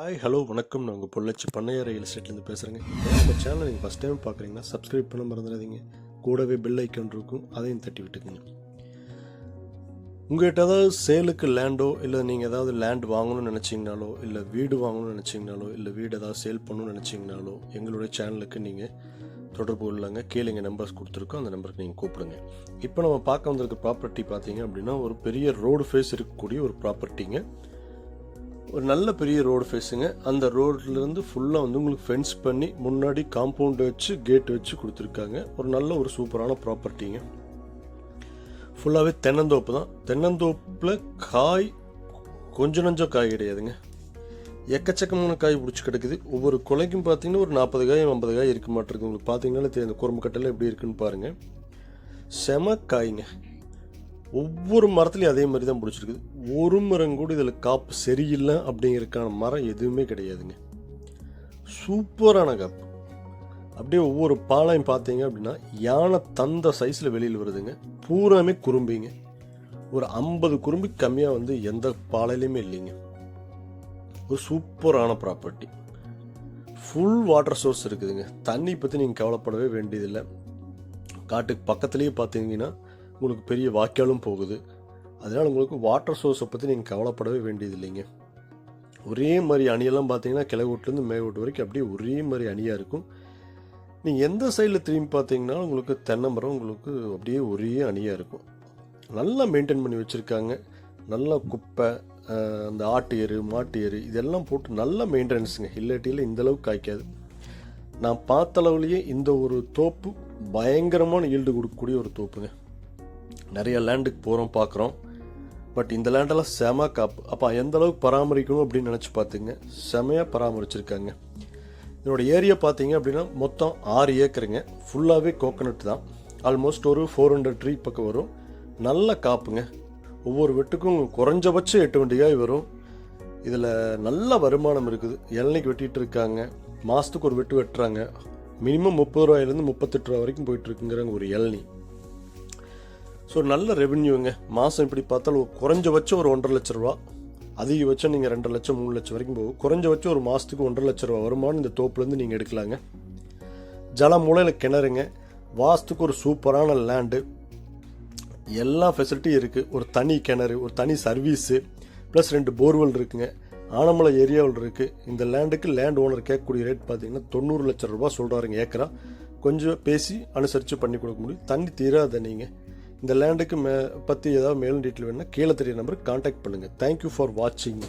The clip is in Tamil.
ஹாய் ஹலோ வணக்கம். நான் உங்கள் பொள்ளாச்சி பண்ணையார் ரியல் எஸ்டேட்லேருந்து பேசுகிறேங்க. நம்ம சேனல் நீங்கள் ஃபஸ்ட் டைம் பார்க்குறீங்கன்னா சப்ஸ்கிரைப் பண்ண மறந்துடாதீங்க. கூடவே பெல் ஐக்கான் இருக்கும், அதையும் தட்டி விட்டுக்குங்க. உங்கள்கிட்ட ஏதாவது சேலுக்கு லேண்டோ இல்லை நீங்கள் ஏதாவது லேண்ட் வாங்கணும்னு நினச்சிங்கனாலோ இல்லை வீடு வாங்கணும்னு நினச்சிங்கனாலோ இல்லை வீடு ஏதாவது சேல் பண்ணணும்னு நினச்சிங்கனாலோ எங்களுடைய சேனலுக்கு நீங்கள் தொடர்பு கொள்ளாங்க. கீழே எங்கள் நம்பர்ஸ் கொடுத்துருக்கோம், அந்த நம்பருக்கு நீங்கள் கூப்பிடுங்க. இப்போ நம்ம பார்க்க வந்திருக்க ப்ராப்பர்ட்டி பார்த்தீங்க அப்படின்னா ஒரு பெரிய ரோடு ஃபேஸ் இருக்கக்கூடிய ஒரு ப்ராப்பர்ட்டிங்க. ஒரு நல்ல பெரிய ரோடு ஃபேஸுங்க. அந்த ரோட்லேருந்து ஃபுல்லாக உங்களுக்கு ஃபென்ஸ் பண்ணி முன்னாடி காம்பவுண்ட் வச்சு கேட் வச்சு கொடுத்துருக்காங்க. ஒரு நல்ல ஒரு சூப்பரான ப்ராப்பர்ட்டிங்க. ஃபுல்லாகவே தென்னந்தோப்பு தான். தென்னந்தோப்பில் காய் கொஞ்சம் நஞ்சம் காய் கிடையாதுங்க, எக்கச்சக்கமான காய் பிடிச்சி கிடக்குது. ஒவ்வொரு கொலைக்கும் பார்த்தீங்கன்னா ஒரு 40 காய் 50 காய் இருக்க மாட்டிருக்கு. உங்களுக்கு பார்த்தீங்கன்னாலே தெரியும் குறும்பு கட்டெல்லாம் எப்படி இருக்குன்னு பாருங்கள். செம காய்ங்க. ஒவ்வொரு மரத்துலையும் அதே மாதிரி தான் பிடிச்சிருக்குது. ஒரு மரம் கூட இதில் காப்பு சரியில்லை அப்படிங்கிறதுக்கான மரம் எதுவுமே கிடையாதுங்க. சூப்பரான காப்பு. அப்படியே ஒவ்வொரு பாலையும் பார்த்தீங்க அப்படின்னா யானை தந்த சைஸில் வெளியில் வருதுங்க. பூராமே குறும்பிங்க. ஒரு 50 குறும்பி கம்மியாக எந்த பாலையிலையுமே இல்லைங்க. ஒரு சூப்பரான ப்ராப்பர்ட்டி. ஃபுல் வாட்டர் சோர்ஸ் இருக்குதுங்க. தண்ணி பற்றி நீங்கள் கவலைப்படவே வேண்டியதில்லை. காட்டுக்கு பக்கத்துலேயே பார்த்தீங்கன்னா உங்களுக்கு பெரிய வாய்க்காலும் போகுது. அதனால் உங்களுக்கு வாட்டர் சோர்ஸை பற்றி நீங்கள் கவலைப்படவே வேண்டியது இல்லைங்க. ஒரே மாதிரி அணியெல்லாம் பார்த்தீங்கன்னா கிழவோட்டிலேருந்து மேவோட்டு வரைக்கும் அப்படியே ஒரே மாதிரி அணியாக இருக்கும். நீங்கள் எந்த சைடில் திரும்பி பார்த்தீங்கன்னா உங்களுக்கு தென்னை மரம் உங்களுக்கு அப்படியே ஒரே அணியாக இருக்கும். நல்லா மெயின்டைன் பண்ணி வச்சுருக்காங்க. நல்லா குப்பை, அந்த ஆட்டு எரு மாட்டு எரு இதெல்லாம் போட்டு நல்ல மெயின்டெனன்ஸுங்க. இல்லாட்டியில் இந்தளவுக்கு காய்க்காது. நான் பார்த்த அளவுலேயே இந்த ஒரு தோப்பு பயங்கரமான ஈல்டு கொடுக்கக்கூடிய ஒரு தோப்புங்க. நிறைய லேண்டுக்கு போகிறோம் பார்க்குறோம், பட் இந்த லேண்டெல்லாம் செம காப்பு. அப்போ எந்த அளவுக்கு பராமரிக்கணும் அப்படின்னு நினச்சி பார்த்துங்க. செமையாக பராமரிச்சிருக்காங்க. இதனோட ஏரியா பார்த்தீங்க அப்படின்னா மொத்தம் 6 ஏக்கருங்க. ஃபுல்லாகவே கோகனட் தான். ஆல்மோஸ்ட் ஒரு 400 ட்ரீ பக்கம் வரும். நல்ல காப்புங்க. ஒவ்வொரு வெட்டுக்கும் குறைஞ்சபட்சம் 8 வண்டிகாய் வரும். இதில் நல்ல வருமானம் இருக்குது. இளநிக்கு வெட்டிகிட்டு இருக்காங்க. மாதத்துக்கு ஒரு வெட்டு வெட்டுறாங்க. மினிமம் 30 ரூபாயிலேருந்து 38 ரூபா வரைக்கும் போயிட்டுருக்குங்கிறாங்க ஒரு இளநி. ஸோ நல்ல ரெவென்யூங்க. மாதம் இப்படி பார்த்தாலும் குறைஞ்சபட்சம் ஒரு 1.5 லட்ச ரூபா, அதிகபட்சம் நீங்கள் 2 லட்சம் 3 லட்சம் வரைக்கும் போகும். குறைஞ்சபட்சம் ஒரு மாதத்துக்கு 1.5 லட்ச ரூபா வருமானம் இந்த தோப்புலேருந்து நீங்கள் எடுக்கலாங்க. ஜலமூலையில் கிணறுங்க. வாஸ்துக்கு ஒரு சூப்பரான லேண்டு. எல்லா ஃபெசிலிட்டியும் இருக்குது. ஒரு தனி கிணறு, ஒரு தனி சர்வீஸு, ப்ளஸ் 2 போர்வெல் இருக்குங்க. ஆனமலை ஏரியாவில் இருக்குது. இந்த லேண்டுக்கு லேண்ட் ஓனர் கேட்கக்கூடிய ரேட் பார்த்தீங்கன்னா 90 லட்சம் ரூபா சொல்கிறாருங்க ஏக்கரா. கொஞ்சம் பேசி அனுசரித்து பண்ணி கொடுக்க முடியும். தண்ணி தீராத நீங்கள் இந்த லேண்டுக்கு பற்றி ஏதாவது மேலும் டீட்டெயில் வேணுன்னா கீழே தெரிய நம்பருக்கு கான்டாக்ட் பண்ணுங்கள். தேங்க்யூ ஃபார் வாட்சிங்.